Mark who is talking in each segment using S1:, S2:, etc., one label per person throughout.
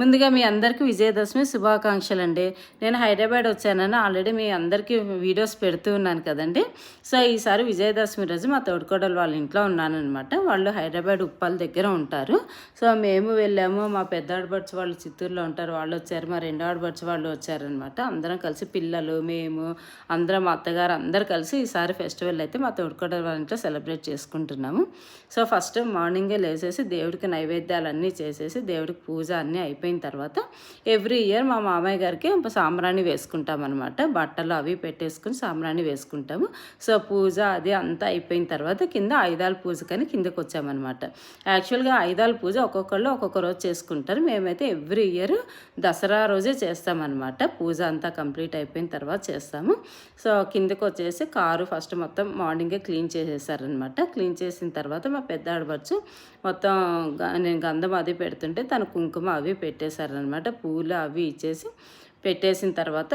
S1: ముందుగా మీ అందరికీ విజయదశమి శుభాకాంక్షలు అండి. నేను హైదరాబాద్ వచ్చానని ఆల్రెడీ మీ అందరికీ వీడియోస్ పెడుతూ ఉన్నాను కదండి. సో ఈసారి విజయదశమి రోజు మా తోడుకోడలు వాళ్ళ ఇంట్లో ఉన్నానన్నమాట. వాళ్ళు హైదరాబాద్ ఉప్పల్ దగ్గర ఉంటారు. సో మేము వెళ్ళాము. మా పెద్ద ఆడపడుచు వాళ్ళు చిత్తూరులో ఉంటారు, వాళ్ళు వచ్చారు. మా రెండో ఆడపడుచు వాళ్ళు వచ్చారనమాట. అందరం కలిసి పిల్లలు, మేము అందరం, మా అత్తగారు అందరు కలిసి ఈసారి ఫెస్టివల్ అయితే మా తోడుకోడలు వాళ్ళ ఇంట్లో సెలబ్రేట్ చేసుకుంటున్నాము. సో ఫస్ట్ మార్నింగే లేచేసి దేవుడికి నైవేద్యాలన్నీ చేసేసి దేవుడికి పూజ అన్నీ అయిపోయిన తర్వాత ఎవ్రీ ఇయర్ మా మామయ్య గారికి సాంబ్రాణి వేసుకుంటాం అనమాట. బట్టలు అవి పెట్టేసుకుని సాంబ్రాణి వేసుకుంటాము. సో పూజ అది అంతా అయిపోయిన తర్వాత కింద ఆయుధాల పూజకని కిందకు వచ్చామన్నమాట. యాక్చువల్గా ఆయుధాల పూజ ఒక్కొక్కళ్ళు ఒక్కొక్క రోజు చేసుకుంటారు. మేమైతే ఎవ్రీ ఇయర్ దసరా రోజే చేస్తామన్నమాట. పూజ అంతా కంప్లీట్ అయిపోయిన తర్వాత చేస్తాము. సో కిందకు వచ్చేసి కారు ఫస్ట్ మొత్తం మార్నింగే క్లీన్ చేసేసారనమాట. క్లీన్ చేసిన తర్వాత మా పెద్ద ఆడవచ్చు మొత్తం నేను గంధం అది పెడుతుంటే తను కుంకుమ అవి పెట్టేశారనమాట. పూలు అవి ఇచ్చేసి పెట్టేసిన తర్వాత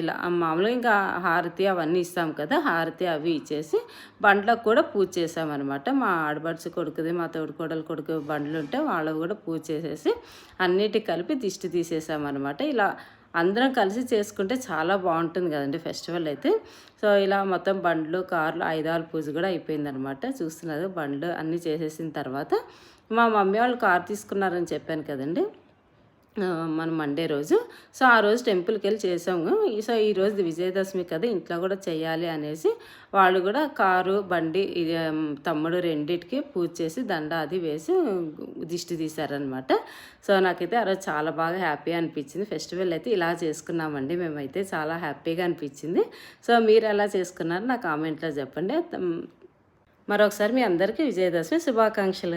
S1: ఇలా మామూలుగా ఇంకా హారతి అవన్నీ ఇస్తాం కదా, హారతి అవి ఇచ్చేసి బండ్లకు కూడా పూజ చేసామన్నమాట. మా ఆడబడుచు కొడుకుది, మా తోడుకోడలు కొడుకు బండ్లు ఉంటే వాళ్ళకు కూడా పూజ చేసేసి అన్నిటికి కలిపి దిష్టి తీసేసామన్నమాట. ఇలా అందరం కలిసి చేసుకుంటే చాలా బాగుంటుంది కదండి ఫెస్టివల్ అయితే. సో ఇలా మొత్తం బండ్లు, కార్లు, ఆయుధాల పూజ కూడా అయిపోయిందనమాట. చూస్తున్నారు బండ్లు అన్నీ చేసేసిన తర్వాత మా మమ్మీ వాళ్ళు కారు తీసుకున్నారని చెప్పాను కదండి మనం మండే రోజు. సో ఆ రోజు టెంపుల్కి వెళ్ళి చేసాము. సో ఈరోజు విజయదశమి కదా, ఇంట్లో కూడా చేయాలి అనేసి వాళ్ళు కూడా కారు, బండి, తమ్ముడు రెండింటికి పూజ చేసి దండ అది వేసి దిష్టి తీశారనమాట. సో నాకైతే ఆ రోజు చాలా బాగా హ్యాపీ అనిపించింది. ఫెస్టివల్ అయితే ఇలా చేసుకున్నామండి మేమైతే, చాలా హ్యాపీగా అనిపించింది. సో మీరు ఎలా చేసుకున్నారు నా కామెంట్లో చెప్పండి. మరొకసారి మీ అందరికీ విజయదశమి శుభాకాంక్షలు.